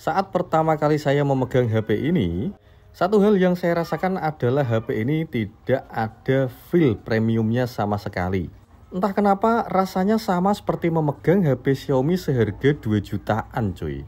Saat pertama kali saya memegang HP ini, satu hal yang saya rasakan adalah HP ini tidak ada feel premiumnya sama sekali. Entah kenapa rasanya sama seperti memegang HP Xiaomi seharga 2 jutaan cuy.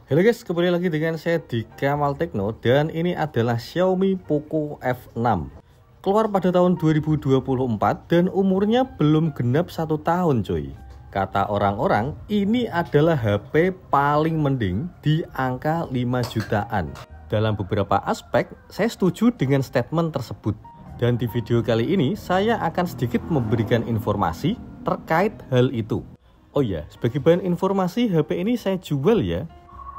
Halo guys, kembali lagi dengan saya di Kamal Tekno dan ini adalah Xiaomi Poco F6. Keluar pada tahun 2024 dan umurnya belum genap 1 tahun cuy. Kata orang-orang, ini adalah HP paling mending di angka 5 jutaan. Dalam beberapa aspek, saya setuju dengan statement tersebut. Dan di video kali ini, saya akan sedikit memberikan informasi terkait hal itu. Oh ya, sebagai bahan informasi, HP ini saya jual ya.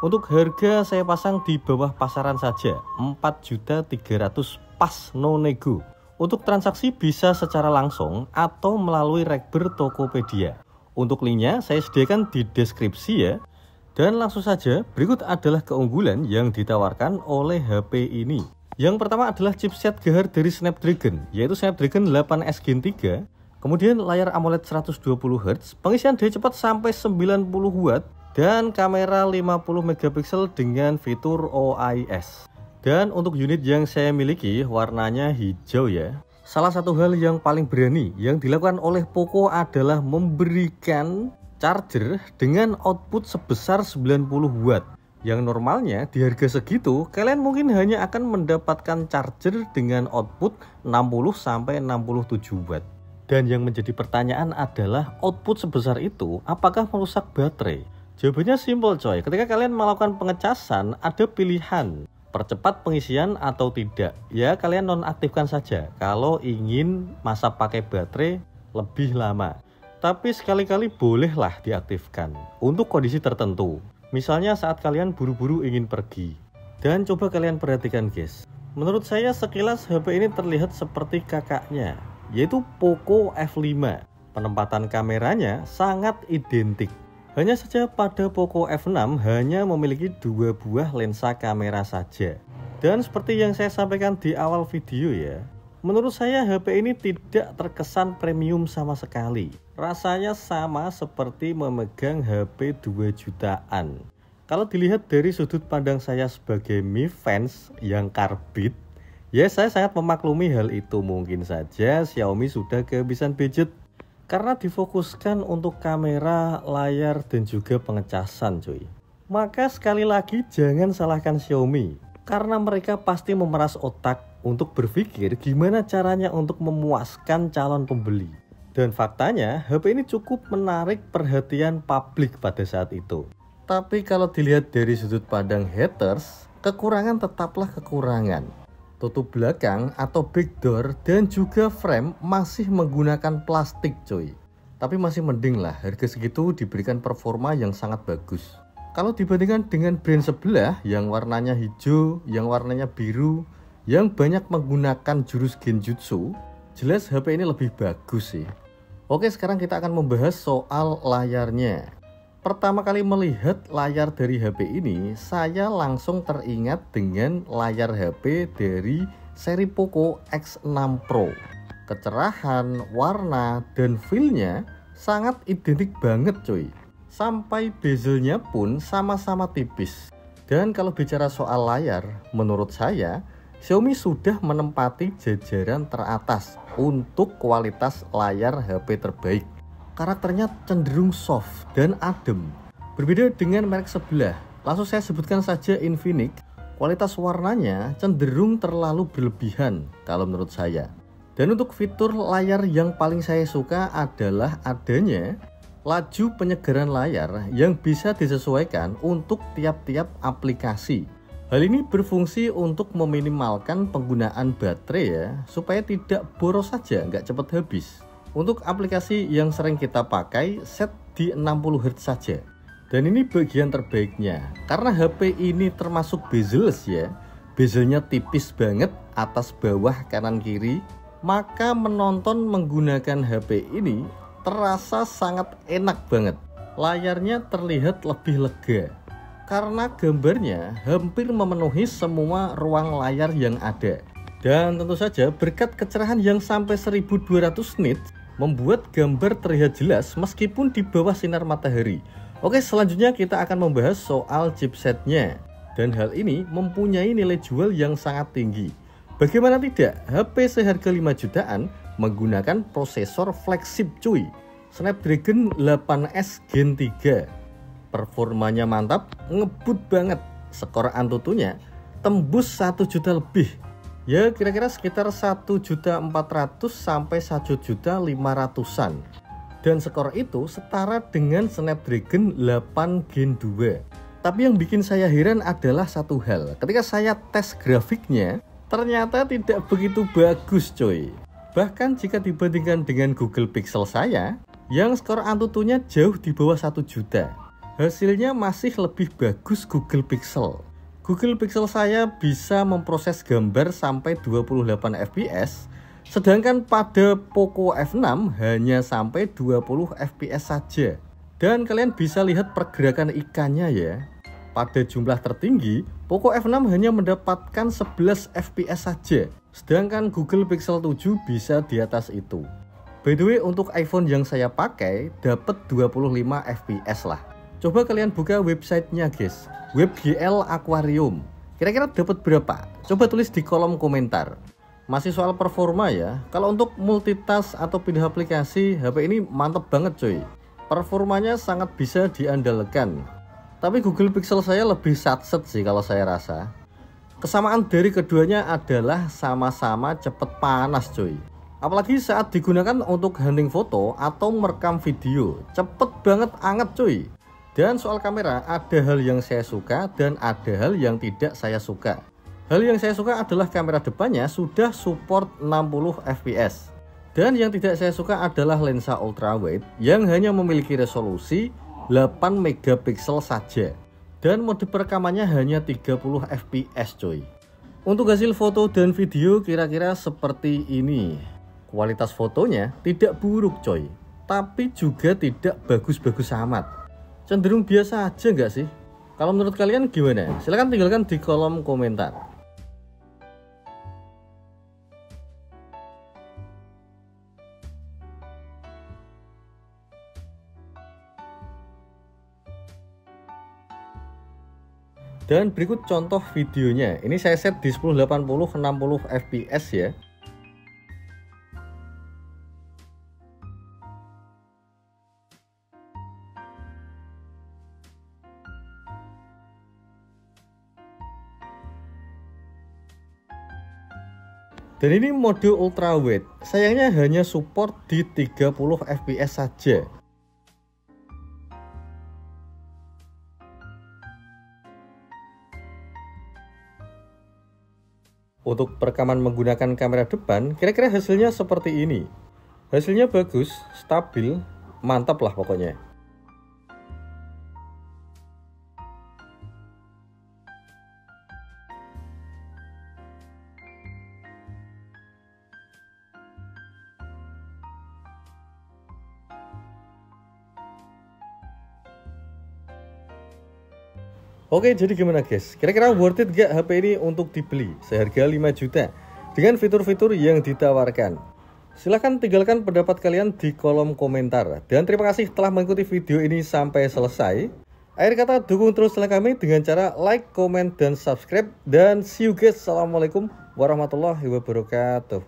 Untuk harga saya pasang di bawah pasaran saja, 4.300.000 pas no nego. Untuk transaksi bisa secara langsung atau melalui Rekber Tokopedia. Untuk linknya saya sediakan di deskripsi ya. Dan langsung saja, berikut adalah keunggulan yang ditawarkan oleh HP ini. Yang pertama adalah chipset gahar dari Snapdragon, yaitu Snapdragon 8S Gen 3. Kemudian layar AMOLED 120Hz, pengisian daya cepat sampai 90 Watt. Dan kamera 50 megapiksel dengan fitur OIS. Dan untuk unit yang saya miliki warnanya hijau ya. Salah satu hal yang paling berani yang dilakukan oleh Poco adalah memberikan charger dengan output sebesar 90 Watt. Yang normalnya di harga segitu kalian mungkin hanya akan mendapatkan charger dengan output 60-67 Watt. Dan yang menjadi pertanyaan adalah output sebesar itu apakah merusak baterai? Jawabannya simpel coy, ketika kalian melakukan pengecasan ada pilihan percepat pengisian atau tidak. Ya kalian nonaktifkan saja kalau ingin masa pakai baterai lebih lama. Tapi sekali-kali bolehlah diaktifkan untuk kondisi tertentu. Misalnya saat kalian buru-buru ingin pergi. Dan coba kalian perhatikan guys. Menurut saya sekilas HP ini terlihat seperti kakaknya, yaitu Poco F5. Penempatan kameranya sangat identik. Hanya saja pada Poco F6 hanya memiliki 2 buah lensa kamera saja. Dan seperti yang saya sampaikan di awal video ya, menurut saya HP ini tidak terkesan premium sama sekali. Rasanya sama seperti memegang HP 2 jutaan. Kalau dilihat dari sudut pandang saya sebagai Mi fans yang karbit, ya saya sangat memaklumi hal itu. Mungkin saja Xiaomi sudah kehabisan budget karena difokuskan untuk kamera, layar, dan juga pengecasan cuy. Maka sekali lagi jangan salahkan Xiaomi, karena mereka pasti memeras otak untuk berpikir gimana caranya untuk memuaskan calon pembeli. Dan faktanya HP ini cukup menarik perhatian publik pada saat itu. Tapi kalau dilihat dari sudut pandang haters, kekurangan tetaplah kekurangan. Tutup belakang atau backdoor dan juga frame masih menggunakan plastik coy. Tapi masih mending lah, harga segitu diberikan performa yang sangat bagus. Kalau dibandingkan dengan brand sebelah yang warnanya hijau, yang warnanya biru, yang banyak menggunakan jurus genjutsu, jelas HP ini lebih bagus sih. Oke, sekarang kita akan membahas soal layarnya. Pertama kali melihat layar dari HP ini, saya langsung teringat dengan layar HP dari seri Poco X6 Pro. Kecerahan, warna, dan feel-nya sangat identik banget cuy. Sampai bezelnya pun sama-sama tipis. Dan kalau bicara soal layar, menurut saya, Xiaomi sudah menempati jajaran teratas untuk kualitas layar HP terbaik. Karakternya cenderung soft dan adem. Berbeda dengan merek sebelah. Langsung saya sebutkan saja Infinix. Kualitas warnanya cenderung terlalu berlebihan kalau menurut saya. Dan untuk fitur layar yang paling saya suka adalah adanya laju penyegaran layar yang bisa disesuaikan untuk tiap-tiap aplikasi. Hal ini berfungsi untuk meminimalkan penggunaan baterai ya, supaya tidak boros saja, nggak cepat habis. Untuk aplikasi yang sering kita pakai, set di 60 Hz saja. Dan ini bagian terbaiknya, karena HP ini termasuk bezel-less ya. Bezelnya tipis banget, atas bawah kanan kiri. Maka menonton menggunakan HP ini terasa sangat enak banget. Layarnya terlihat lebih lega, karena gambarnya hampir memenuhi semua ruang layar yang ada. Dan tentu saja berkat kecerahan yang sampai 1200 nits membuat gambar terlihat jelas meskipun di bawah sinar matahari. Oke, selanjutnya kita akan membahas soal chipsetnya. Dan hal ini mempunyai nilai jual yang sangat tinggi. Bagaimana tidak, HP seharga 5 jutaan menggunakan prosesor flagship cuy, Snapdragon 8S Gen 3. Performanya mantap, ngebut banget. Skor Antutunya tembus 1 juta lebih. Ya kira-kira sekitar 1.400.000 sampai 1.500.000-an. Dan skor itu setara dengan Snapdragon 8 Gen 2. Tapi yang bikin saya heran adalah satu hal. Ketika saya tes grafiknya, ternyata tidak begitu bagus coy. Bahkan jika dibandingkan dengan Google Pixel saya, yang skor Antutunya jauh di bawah 1 juta. Hasilnya masih lebih bagus Google Pixel. Google Pixel saya bisa memproses gambar sampai 28 fps, sedangkan pada Poco F6 hanya sampai 20 fps saja. Dan kalian bisa lihat pergerakan ikannya ya. Pada jumlah tertinggi, Poco F6 hanya mendapatkan 11 fps saja, sedangkan Google Pixel 7 bisa di atas itu. By the way, untuk iPhone yang saya pakai dapat 25 fps lah. Coba kalian buka websitenya guys, WebGL Aquarium. Kira-kira dapat berapa? Coba tulis di kolom komentar. Masih soal performa ya. Kalau untuk multitask atau pindah aplikasi, HP ini mantep banget coy. Performanya sangat bisa diandalkan. Tapi Google Pixel saya lebih satset sih kalau saya rasa. Kesamaan dari keduanya adalah sama-sama cepet panas coy. Apalagi saat digunakan untuk hunting foto atau merekam video, cepet banget anget coy. Dan soal kamera, ada hal yang saya suka dan ada hal yang tidak saya suka. Hal yang saya suka adalah kamera depannya sudah support 60 fps. Dan yang tidak saya suka adalah lensa ultrawide yang hanya memiliki resolusi 8 megapiksel saja. Dan mode perekamannya hanya 30 fps coy. Untuk hasil foto dan video kira-kira seperti ini. Kualitas fotonya tidak buruk coy, tapi juga tidak bagus-bagus amat. Cenderung biasa aja nggak sih? Kalau menurut kalian gimana? Silahkan tinggalkan di kolom komentar. Dan berikut contoh videonya. Ini saya set di 1080 60 fps ya. Dan ini mode ultrawide, sayangnya hanya support di 30 fps saja. Untuk perekaman menggunakan kamera depan, kira-kira hasilnya seperti ini. Hasilnya bagus, stabil, mantap lah pokoknya. Oke, jadi gimana guys? Kira-kira worth it gak HP ini untuk dibeli seharga 5 juta dengan fitur-fitur yang ditawarkan? Silahkan tinggalkan pendapat kalian di kolom komentar. Dan terima kasih telah mengikuti video ini sampai selesai. Akhir kata, dukung terus channel kami dengan cara like, comment, dan subscribe. Dan see you guys. Assalamualaikum warahmatullahi wabarakatuh.